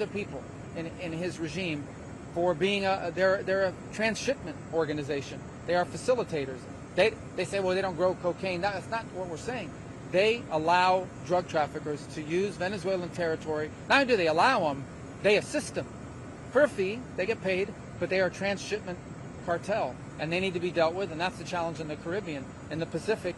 other people in his regime for being they're a transshipment organization. They are facilitators. They say, well, they don't grow cocaine. That's not what we're saying. They allow drug traffickers to use Venezuelan territory. Not only do they allow them, they assist them. For a fee, they get paid, but they are a transshipment cartel, and they need to be dealt with, and that's the challenge in the Caribbean. In the Pacific,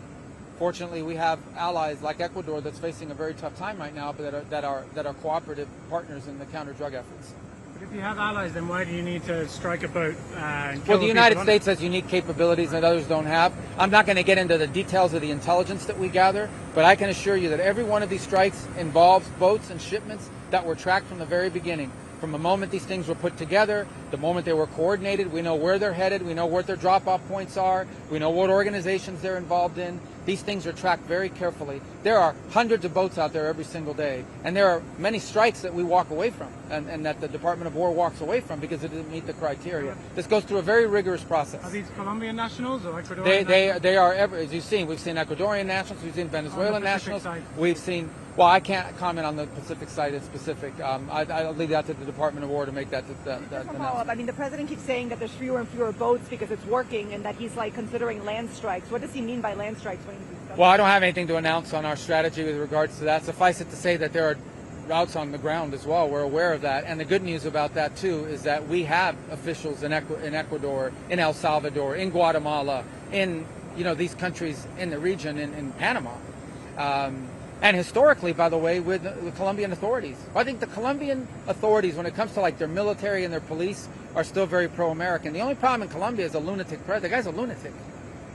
fortunately, we have allies like Ecuador that's facing a very tough time right now, but that are cooperative partners in the counter-drug efforts. But if you have allies, then why do you need to strike a boat and kill Well, the United States has unique capabilities that others don't have. I'm not going to get into the details of the intelligence that we gather, but I can assure you that every one of these strikes involves boats and shipments that were tracked from the very beginning. From the moment these things were put together, the moment they were coordinated, we know where they're headed, we know what their drop-off points are, we know what organizations they're involved in. These things are tracked very carefully. There are hundreds of boats out there every single day, and there are many strikes that we walk away from, and that the Department of War walks away from because it didn't meet the criteria. This goes through a very rigorous process. Are these Colombian nationals or Ecuadorian nationals? They are, as you've seen, we've seen Ecuadorian nationals, we've seen Venezuelan nationals, side. we've seen, well, I can't comment on the Pacific side in specific. I'll leave that to the Department of War to make that announcement. I mean, the president keeps saying that there's fewer and fewer boats because it's working, and that he's like considering land strikes. What does he mean by land strikes when he's discussing? Well, I don't have anything to announce on our strategy with regards to that. Suffice it to say that there are routes on the ground as well. We're aware of that. And the good news about that, too, is that we have officials in Ecuador, in El Salvador, in Guatemala, in these countries in the region, in Panama. And historically, by the way, with the Colombian authorities. I think the Colombian authorities, when it comes to like their military and their police, are still very pro-American. The only problem in Colombia is a lunatic president. The guy's a lunatic.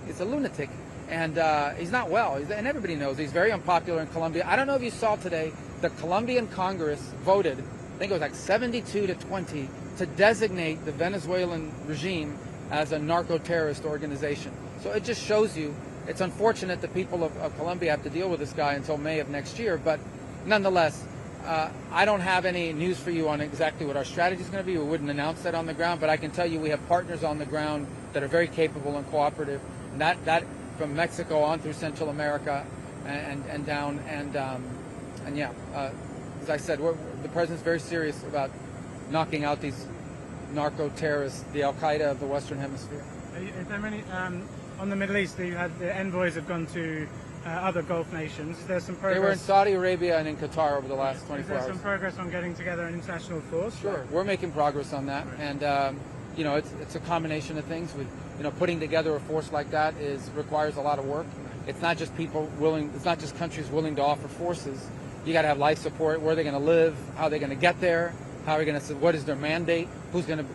He's a lunatic. And he's not well. And everybody knows he's very unpopular in Colombia. I don't know if you saw today, the Colombian Congress voted, I think it was like 72-20, to designate the Venezuelan regime as a narco-terrorist organization. So it just shows you, it's unfortunate the people of Colombia have to deal with this guy until May of next year, but nonetheless, I don't have any news for you on exactly what our strategy is going to be. We wouldn't announce that on the ground, but I can tell you we have partners on the ground that are very capable and cooperative, and that from Mexico on through Central America and down, and yeah, as I said, the president's very serious about knocking out these narco-terrorists, the Al-Qaeda of the Western Hemisphere. Is there many... on the Middle East, you had the envoys have gone to other Gulf nations. Is there some progress? They were in Saudi Arabia and in Qatar over the last 24 hours. Is there some progress on getting together an international force? Sure, we're making progress on that, and it's a combination of things. Putting together a force like that requires a lot of work. It's not just people willing. It's not just countries willing to offer forces. You got to have life support. Where are they going to live? How are they going to get there? How are we going to? What is their mandate?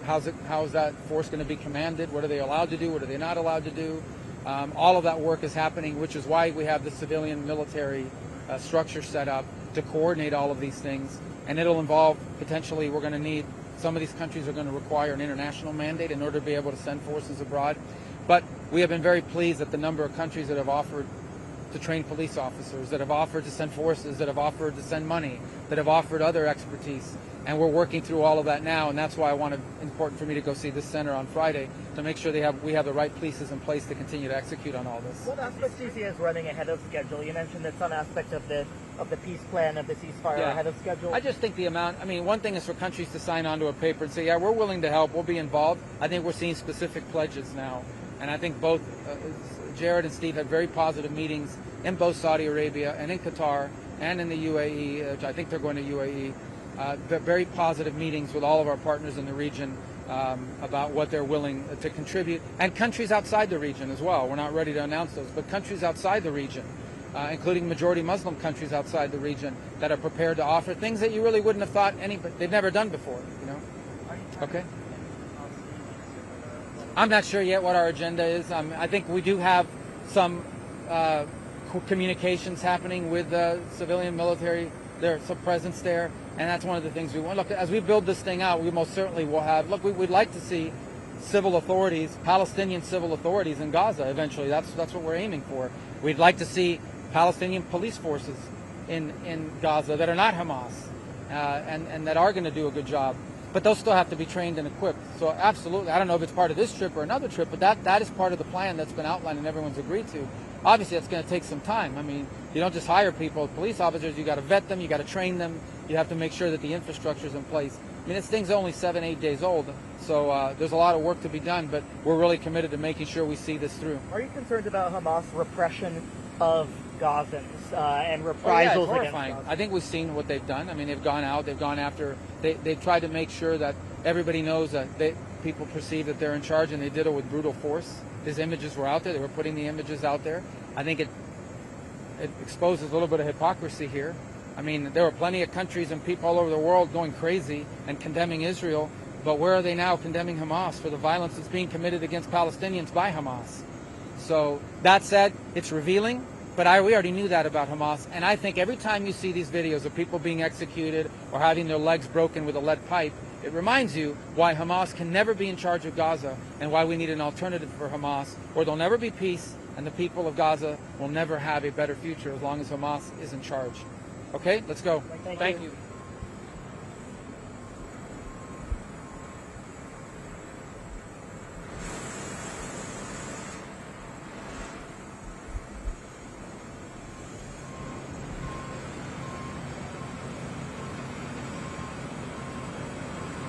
How is that force going to be commanded? What are they allowed to do? What are they not allowed to do? All of that work is happening, which is why we have the civilian military structure set up to coordinate all of these things. And it'll involve, potentially, we're going to need, some of these countries are going to require an international mandate in order to be able to send forces abroad. But we have been very pleased at the number of countries that have offered to train police officers, that have offered to send forces, that have offered to send money, that have offered other expertise. And we're working through all of that now, and that's why important for me to go see this center on Friday to make sure we have the right pieces in place to continue to execute on all this. What aspects do you see as running ahead of schedule? You mentioned that some aspect of the peace plan, of the ceasefire, ahead of schedule. I just think the amount, one thing is for countries to sign onto a paper and say, yeah, we're willing to help, we'll be involved. I think we're seeing specific pledges now. And I think both Jared and Steve had very positive meetings in both Saudi Arabia and in Qatar and in the UAE, which I think they're going to UAE. Very positive meetings with all of our partners in the region about what they're willing to contribute, and countries outside the region as well. We're not ready to announce those, but countries outside the region, including majority Muslim countries outside the region, that are prepared to offer things that you really wouldn't have thought they've never done before. Okay. I'm not sure yet what our agenda is. I think we do have some communications happening with the civilian military. There's some presence there, and that's one of the things we want. Look, as we build this thing out, we most certainly will have. Look, we'd like to see civil authorities, Palestinian civil authorities in Gaza. Eventually, that's what we're aiming for. We'd like to see Palestinian police forces in Gaza that are not Hamas and that are going to do a good job. But those still have to be trained and equipped. So absolutely, I don't know if it's part of this trip or another trip, but that is part of the plan that's been outlined and everyone's agreed to. Obviously, that's going to take some time. You don't just hire people, police officers. You got to vet them, you got to train them, You have to make sure that the infrastructure is in place. I mean, this thing's only 7-8 days old, so there's a lot of work to be done, but we're really committed to making sure we see this through. Are you concerned about Hamas repression of Gazans and Oh, yeah, it's reprisals against horrifying. Gaza? I think we've seen what they've done. I mean, they've gone out, they've gone after, they've tried to make sure that everybody knows that people perceive that they're in charge, and they did it with brutal force. These images were out there. They were putting the images out there. I think it exposes a little bit of hypocrisy here. I mean, there were plenty of countries and people all over the world going crazy and condemning Israel, but where are they now condemning Hamas for the violence that's being committed against Palestinians by Hamas? So that said, it's revealing, but we already knew that about Hamas, and I think every time you see these videos of people being executed or having their legs broken with a lead pipe, it reminds you why Hamas can never be in charge of Gaza and why we need an alternative for Hamas, or there'll never be peace and the people of Gaza will never have a better future as long as Hamas is in charge. Okay, let's go. Thank you. you.